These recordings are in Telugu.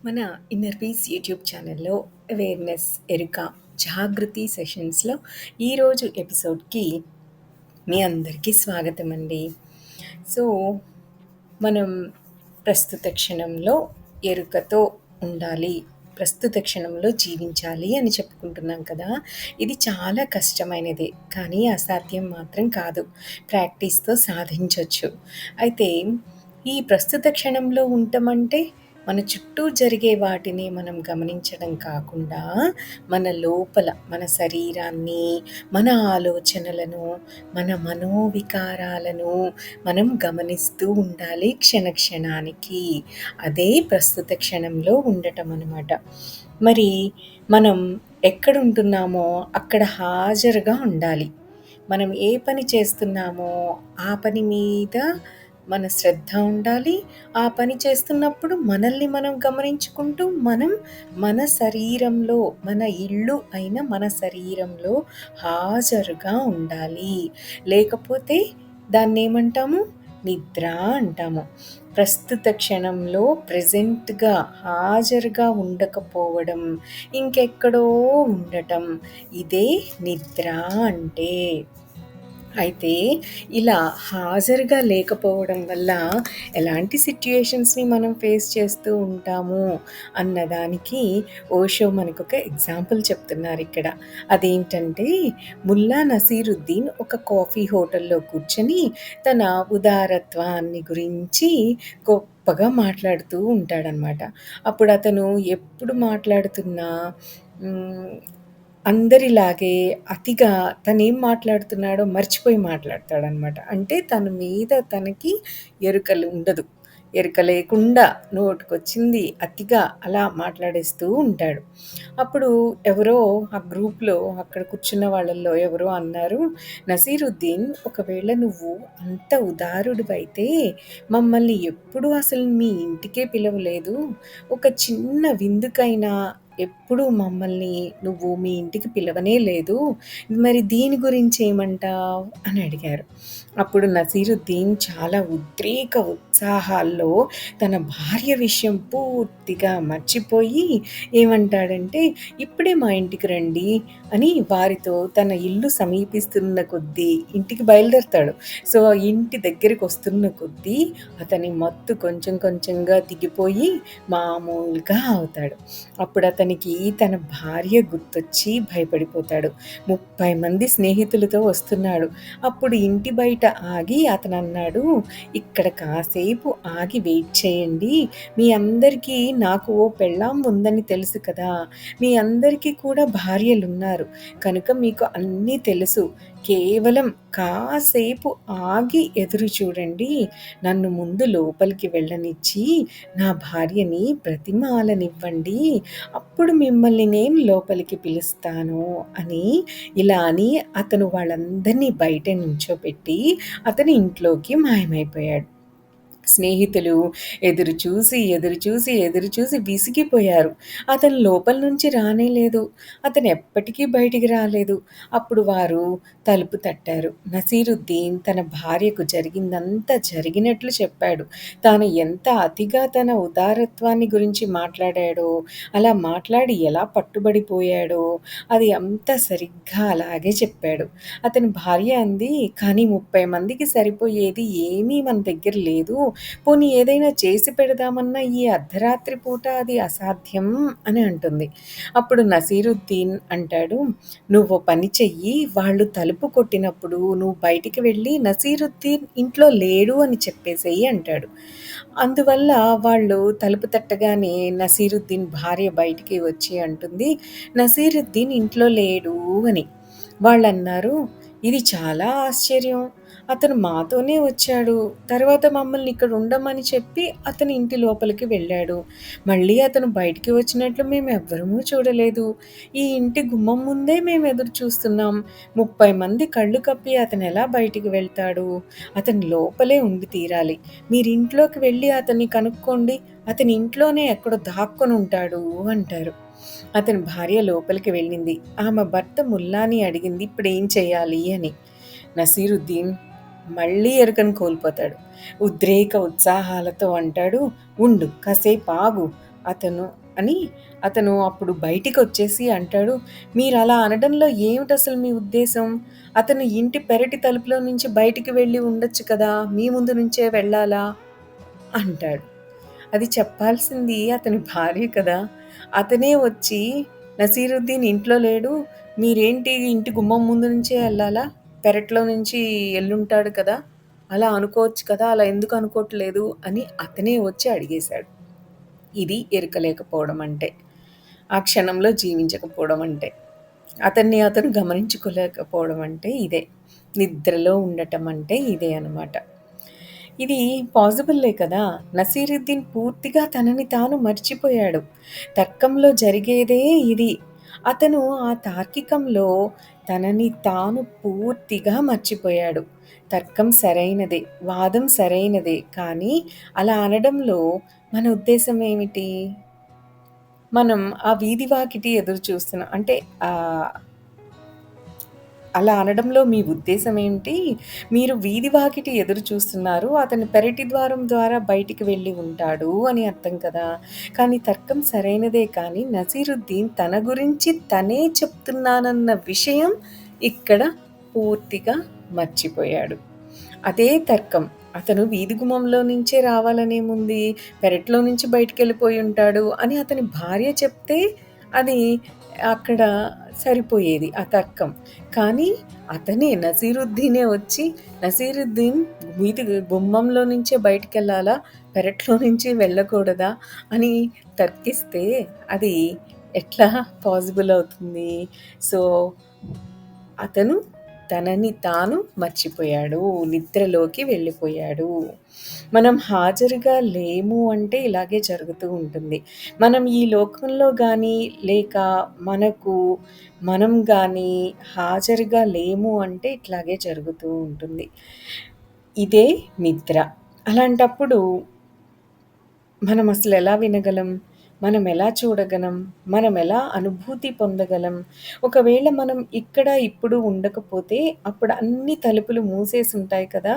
మన ఇన్నర్ పీస్ యూట్యూబ్ ఛానల్లో అవేర్నెస్, ఎరుక, జాగృతి సెషన్స్‌లో ఈరోజు ఎపిసోడ్‌కి మీ అందరికీ స్వాగతమండి. సో, మనం ప్రస్తుత క్షణంలో ఎరుకతో ఉండాలి. ప్రస్తుత క్షణంలో జీవించాలి అని చెప్పుకుంటున్నాం కదా! ఇది చాలా కష్టమైనదే. కానీ అసాధ్యం మాత్రం కాదు. ప్రాక్టీస్‌తో సాధించొచ్చు. అయితే ఈ ప్రస్తుత క్షణంలో ఉండటమంటే మన చుట్టూ జరిగే వాటిని మనం గమనించడం కాకుండా, మన లోపల మన శరీరాన్ని, మన ఆలోచనలను, మన మనోవికారాలను మనం గమనిస్తూ ఉండాలి క్షణక్షణానికి. అదే ప్రస్తుత క్షణంలో ఉండటం అనమాట. మరి మనం ఎక్కడుంటున్నామో అక్కడ హాజరుగా ఉండాలి. మనం ఏ పని చేస్తున్నామో ఆ పని మీద మన శ్రద్ధ ఉండాలి. ఆ పని చేస్తున్నప్పుడు మనల్ని మనం గమనించుకుంటూ మన శరీరంలో, మన ఇల్లు అయిన మన శరీరంలో హాజరుగా ఉండాలి. లేకపోతే దాన్నేమంటాము? నిద్ర అంటాము. ప్రస్తుత క్షణంలో ప్రెజెంట్‌గా హాజరుగా ఉండకపోవడం, ఇంకెక్కడో ఉండటం. ఇదే నిద్ర అంటే. అయితే ఇలా హాజరుగా లేకపోవడం వల్ల ఎలాంటి సిట్యుయేషన్స్‌ని మనం ఫేస్ చేస్తూ ఉంటాము అన్నదానికి ఓషో మనకొక ఎగ్జాంపుల్ చెప్తున్నారిక్కడ. అదేంటంటే ముల్లా నసీరుద్దీన్ ఒక కాఫీ హోటల్‌లో కూర్చొని తన ఉదారత్వాన్ని గురించి గొప్పగా మాట్లాడుతూ ఉంటాడనమాట. అప్పుడతను ఎప్పుడు మాట్లాడుతున్నా హ్మ్. అందరిలాగే అతిగా తనేం మాట్లాడుతున్నాడో మర్చిపోయి మాట్లాడతాడనమాట. అంటే తన మీద తనకి ఎరుకలు ఉండదు. ఎరుక లేకుండా నోటికొచ్చింది అతిగా అలా మాట్లాడేస్తూ ఉంటాడు. అప్పుడు ఎవరో ఆ గ్రూప్‌లో అక్కడ కూర్చున్న వాళ్ళల్లో ఎవరో అన్నారు, "నసీరుద్దీన్, ఒకవేళ నువ్వు అంత ఉదారుడివైతే మమ్మల్ని ఎప్పుడూ అసలు మీ ఇంటికే పిలవలేదు. ఒక చిన్న విందుకైనా ఎప్పుడూ మమ్మల్ని నువ్వు మీ ఇంటికి పిలవనే లేదు. మరి దీని గురించి ఏమంటావు?" అని అడిగారు. అప్పుడు నసీరుద్దీన్ చాలా ఉత్సాహాల్లో తన భార్య విషయం పూర్తిగా మర్చిపోయి ఏమంటాడంటే, "ఇప్పుడే మా ఇంటికి రండి" అని వారితో తన ఇల్లు సమీపిస్తున్న కొద్దీ ఇంటికి బయలుదేరతాడు. సో, ఇంటి దగ్గరికొస్తున్న కొద్దీ అతని మత్తు కొంచెం కొంచెంగా దిగిపోయి మామూలుగా అవుతాడు. అప్పుడు అతనికి తన భార్య గుర్తొచ్చి భయపడిపోతాడు. 30 మంది స్నేహితులతో వస్తున్నాడు. అప్పుడు ఇంటి బయట ఆగి అతనన్నాడు, "ఇక్కడ కాసేపు ఆగి వెయిట్ చేయండి. మీ అందరికీ నాకు ఓ పెళ్ళాం ఉందని తెలుసు కదా! మీ అందరికీ కూడా భార్యలున్నారు. కనుక మీకు అన్నీ తెలుసు. కేవలం కాసేపు ఆగి ఎదురు చూడండి. నన్ను ముందు లోపలికి వెళ్ళనిచ్చి నా భార్యని బ్రతిమాలనివ్వండి. అప్పుడు మిమ్మల్ని నేను లోపలికి పిలుస్తాను" అని ఇలా అని అతను వాళ్ళందరినీ బయట నుంచోబెట్టి అతని ఇంట్లోకి మాయమైపోయాడు. స్నేహితులు ఎదురు చూసి విసిగిపోయారు. అతను లోపల నుంచి రానేలేదు. అతను ఎప్పటికీ బయటికి రాలేదు. అప్పుడు వారు తలుపు తట్టారు. నసీరుద్దీన్ తన భార్యకు జరిగిందంతా జరిగినట్లు చెప్పాడు. తాను ఎంత అతిగా తన ఉదారత్వాన్ని గురించి మాట్లాడాడో, అలా మాట్లాడి ఎలా పట్టుబడిపోయాడో అది అంతా సరిగ్గా అలాగే చెప్పాడు. అతని భార్య అంది, "కానీ 30 మందికి సరిపోయేది ఏమీ మన దగ్గర లేదు. పోనీ ఏదైనా చేసి పెడదామన్నా ఈ అర్ధరాత్రి పూట అది అసాధ్యం" అని అంటుంది. అప్పుడు నసీరుద్దీన్ అంటాడు, "నువ్వో పని చెయ్యి, వాళ్ళు తలుపు కొట్టినప్పుడు నువ్వు బయటికి వెళ్ళి నసీరుద్దీన్ ఇంట్లో లేడు అని చెప్పేసేయి" అంటాడు. అందువల్ల వాళ్ళు తలుపు తట్టగానే నసీరుద్దీన్ భార్య బయటికి వచ్చి అంటుంది, "నసీరుద్దీన్ ఇంట్లో లేడు" అని. వాళ్ళన్నారు, "ఇది చాలా ఆశ్చర్యం. అతను మాతోనే వచ్చాడు. తర్వాత మమ్మల్ని ఇక్కడ ఉండమని చెప్పి అతని ఇంటి లోపలికి వెళ్ళాడు. మళ్ళీ అతను బయటికి వచ్చినట్లు మేమెవ్వరమూ చూడలేదు. ఈ ఇంటి గుమ్మం ముందే మేము ఎదురు చూస్తున్నాం. 30 మంది కళ్ళు కప్పి అతనెలా బయటికి వెళ్తాడు? అతను లోపలే ఉండి తీరాలి. మీరింట్లోకి వెళ్ళి అతన్ని కనుక్కోండి. అతని ఇంట్లోనే ఎక్కడో దాక్కొనుంటాడు" అంటారు. అతని భార్య లోపలికి వెళ్ళింది. ఆమె భర్త ముల్లాని అడిగింది, "ఇప్పుడేం చేయాలి" అని. నసీరుద్దీన్ మళ్ళీ ఎరుకను కోల్పోతాడు. ఉద్రేక ఉత్సాహాలతో అంటాడు, "ఉండు, కాసేపు ఆగు. అతను అని అతను అప్పుడు బయటికొచ్చేసి అంటాడు, "మీరలా అనడంలో ఏమిటసలు మీ ఉద్దేశం? అతను ఇంటి పెరటి తలుపులో నుంచి బయటికి వెళ్ళి ఉండొచ్చు కదా! మీ ముందు నుంచే వెళ్ళాలా?" అంటాడు. అది చెప్పాల్సింది అతని భార్య కదా! అతనే వచ్చి, "నసీరుద్దీన్ ఇంట్లో లేడు. మీరేంటి ఇంటి గుమ్మం ముందు నుంచే ఎళ్ళాలా? పెరట్లో నుంచి ఎళ్ళుంటాడు కదా! అలా అనుకోవచ్చు కదా! అలా ఎందుకు అనుకోవట్లేదు?" అని అతనే వచ్చి అడిగేశాడు. ఇది ఎరుక లేకపోవడం అంటే. ఆ క్షణంలో జీవించకపోవడం అంటే. అతన్ని అతను గమనించుకోలేకపోవడం అంటే ఇదే. నిద్రలో ఉండటం అంటే ఇదే అనమాట. ఇది పాజిబుల్లే కదా! నసీరుద్దీన్ పూర్తిగా తనని తాను మర్చిపోయాడు. తర్కంలో జరిగేదే ఇది. అతను ఆ తార్కికంలో తనని తాను పూర్తిగా మర్చిపోయాడు. తర్కం సరైనదే, వాదం సరైనదే. కానీ అలా అనడంలో మన ఉద్దేశ్యం ఏమిటి? మనం ఆ వీధి వాకిటి ఎదురు చూస్తున్నాం. అంటే ఆహ్, అలా అనడంలో మీ ఉద్దేశ్యం ఏంటి? మీరు వీధి వాకిటి ఎదురు చూస్తున్నారు. అతను పెరటి ద్వారం ద్వారా బయటికి వెళ్ళి ఉంటాడు అని అర్థం కదా! కానీ తర్కం సరైనదే కానీ నసీరుద్దీన్ తన గురించి తనే చెప్తున్నానన్న విషయం ఇక్కడ పూర్తిగా మర్చిపోయాడు. అదే తర్కం. అతను వీధి గుమ్మంలో నుంచే రావాలనేముంది? పెరట్లో నుంచి బయటికెళ్ళిపోయి ఉంటాడు అని అతని భార్య చెప్తే అది అక్కడ సరిపోయేది ఆ తర్కం. కానీ అతనే నసీరుద్దీనే వచ్చి, "నసీరుద్దీన్ వీధి గుమ్మంలో నుంచే బయటికెళ్ళాలా? పెరట్లో నుంచి వెళ్ళకూడదా?" అని తర్కిస్తే అది ఎట్లా పాజిబుల్ అవుతుంది? సో, అతను తనని తాను మర్చిపోయాడు. నిద్రలోకి వెళ్ళిపోయాడు. మనం హాజరుగా లేము అంటే ఇలాగే జరుగుతూ ఉంటుంది. మనం ఈ లోకంలో గానీ, లేక మనకు మనం గానీ హాజరుగా లేము అంటే ఇట్లాగే జరుగుతూ ఉంటుంది. ఇదే నిద్ర. అలాంటప్పుడు మనం అసలెలా వినగలం? మనం ఎలా చూడగలం? మనం ఎలా అనుభూతి పొందగలం? ఒకవేళ మనం ఇక్కడ, ఇప్పుడు ఉండకపోతే అప్పుడు అన్ని తలుపులు మూసేసుంటాయి కదా!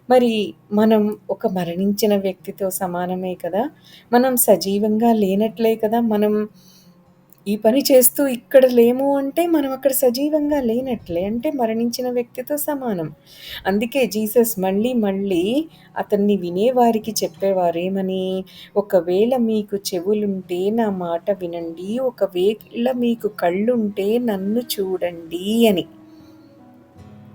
మరి మనం ఒక మరణించిన వ్యక్తితో సమానమే కదా! మనం సజీవంగా లేనట్లే కదా! మనం ఈ పని చేస్తూ ఇక్కడ లేము అంటే మనం అక్కడ సజీవంగా లేనట్లే. అంటే మరణించిన వ్యక్తితో సమానం. అందుకే జీసస్ మళ్ళీ మళ్ళీ అతన్ని వినేవారికి చెప్పేవారు ఏమని? "ఒకవేళ మీకు చెవులుంటే నా మాట వినండి. ఒకవేళ మీకు కళ్ళుంటే నన్ను చూడండి" అని.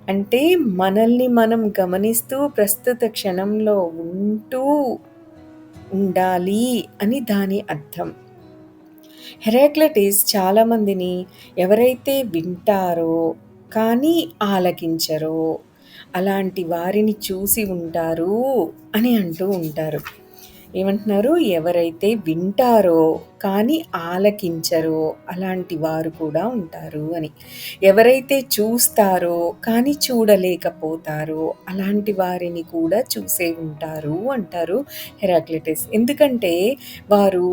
అంటే మనల్ని మనం గమనిస్తూ ప్రస్తుత క్షణంలో ఉంటూ ఉండాలి అని దాని అర్థం. హెరాక్లిటస్ చాలామందిని ఎవరైతే వింటారో కానీ ఆలకించరో అలాంటి వారిని చూసి ఉంటారు అని అంటూ ఉంటారు. ఏమంటున్నారు? ఎవరైతే వింటారో కానీ ఆలకించరో అలాంటి వారు కూడా ఉంటారు అని. ఎవరైతే చూస్తారో కానీ చూడలేకపోతారో అలాంటి వారిని కూడా చూసే ఉంటారు అంటారు హెరాక్లిటస్. ఎందుకంటే వారు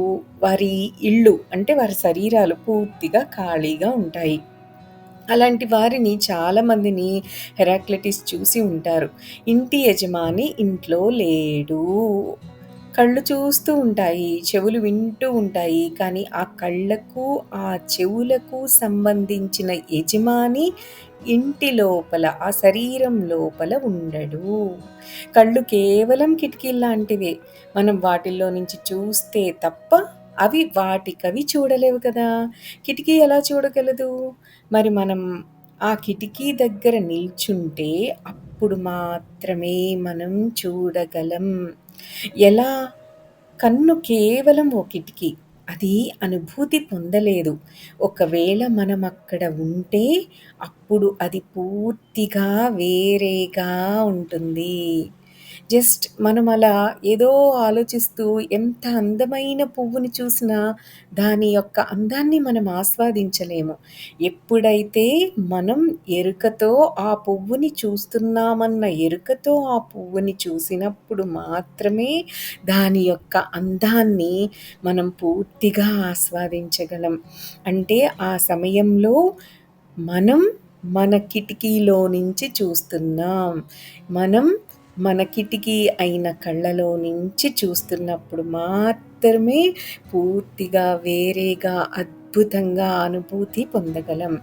వారి ఇళ్ళు అంటే వారి శరీరాలు పూర్తిగా ఖాళీగా ఉంటాయి. అలాంటి వారిని చాలామందిని హెరాక్లిటస్ చూసి ఉంటారు. ఇంటి యజమాని ఇంట్లో లేడు. కళ్ళు చూస్తూ ఉంటాయి, చెవులు వింటూ ఉంటాయి. కానీ ఆ కళ్ళకు, ఆ చెవులకు సంబంధించిన యజమాని ఇంటి లోపల, ఆ శరీరం లోపల ఉండడు. కళ్ళు కేవలం కిటికీల్లాంటివే. మనం వాటిల్లో నుంచి చూస్తే తప్ప అవి వాటికవి చూడలేవు కదా! కిటికీ ఎలా చూడగలదు? మరి మనం ఆ కిటికీ దగ్గర నిల్చుంటే అప్పుడు మాత్రమే మనం చూడగలం. ఎలా? కన్ను కేవలం ఓ కిటికీ. అది అనుభూతి పొందలేదు. ఒకవేళ మనమక్కడ ఉంటే అప్పుడు అది పూర్తిగా వేరేగా ఉంటుంది. జస్ట్ మనమలా ఏదో ఆలోచిస్తూ ఎంత అందమైన పువ్వుని చూసినా దాని యొక్క అందాన్ని మనం ఆస్వాదించలేము. ఎప్పుడైతే మనం ఎరుకతో ఆ పువ్వుని చూస్తున్నామన్న ఎరుకతో ఆ పువ్వుని చూసినప్పుడు మాత్రమే దాని యొక్క అందాన్ని మనం పూర్తిగా ఆస్వాదించగలం. అంటే ఆ సమయంలో మనం మన కిటికీలో నుంచి చూస్తున్నాం. మనం మన కిటికీ అయిన కళ్ళలో నుంచి చూస్తున్నప్పుడు మాత్రమే పూర్తిగా వేరేగా అద్భుతంగా అనుభూతి పొందగలం.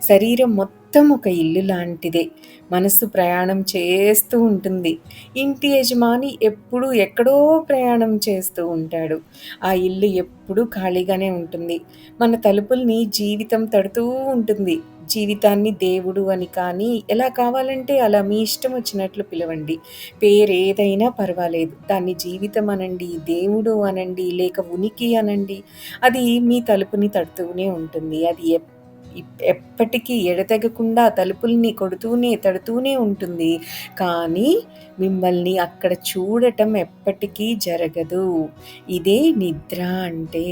శరీరం మొత్తం ఒక ఇల్లు లాంటిదే. మనస్సు ప్రయాణం చేస్తూ ఉంటుంది. ఇంటి యజమాని ఎప్పుడూ ఎక్కడో ప్రయాణం చేస్తూ ఉంటాడు. ఆ ఇల్లు ఎప్పుడూ ఖాళీగానే ఉంటుంది. మన తలుపుల్ని జీవితం తడుతూ ఉంటుంది. జీవితాన్ని దేవుడు అని కానీ, ఎలా కావాలంటే అలా మీ ఇష్టం వచ్చినట్లు పిలవండి. పేరేదైనా పర్వాలేదు. దాన్ని జీవితం అనండి, దేవుడు అనండి, లేక ఉనికి అనండి. అది మీ తలుపుని తడుతూనే ఉంటుంది. అది ఎప్పటికీ ఎడతెగకుండా తలుపుల్ని కొడుతూనే, తడుతూనే ఉంటుంది. కానీ మిమ్మల్ని అక్కడ చూడటం ఎప్పటికీ జరగదు. ఇదే నిద్ర అంటే.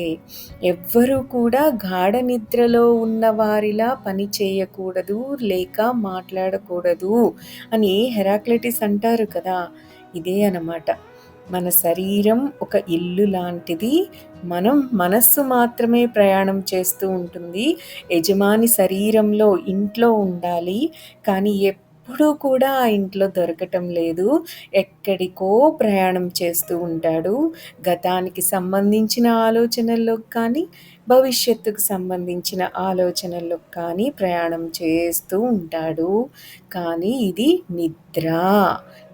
ఎవ్వరూ కూడా గాఢ నిద్రలో ఉన్నవారిలా పని చేయకూడదు, లేక మాట్లాడకూడదు అని హెరాక్లిటస్ అంటారు కదా! ఇదే అన్నమాట. మన శరీరం ఒక ఇల్లు లాంటిది. మనస్సు మాత్రమే ప్రయాణం చేస్తూ ఉంటుంది. యజమాని శరీరంలో, ఇంట్లో ఉండాలి. కానీ ఎప్పుడూ కూడా ఆ ఇంట్లో దొరకటం లేదు. ఎక్కడికో ప్రయాణం చేస్తూ ఉంటాడు. గతానికి సంబంధించిన ఆలోచనల్లోకి కానీ, భవిష్యత్తుకు సంబంధించిన ఆలోచనల్లోకి కానీ ప్రయాణం చేస్తూ ఉంటాడు. కానీ ఇది నిద్ర.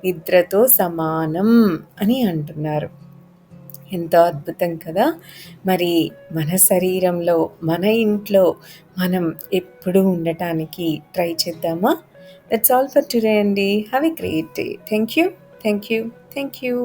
నిద్రతో సమానం అని అంటున్నారు. ఎంతో అద్భుతం కదా! మరి మన శరీరంలో, మన ఇంట్లో మనం ఎప్పుడూ ఉండటానికి ట్రై చేద్దామా? దట్స్ ఆల్ ఫర్ టుడే అండి. Have a great day. Thank you. Thank you. Thank you.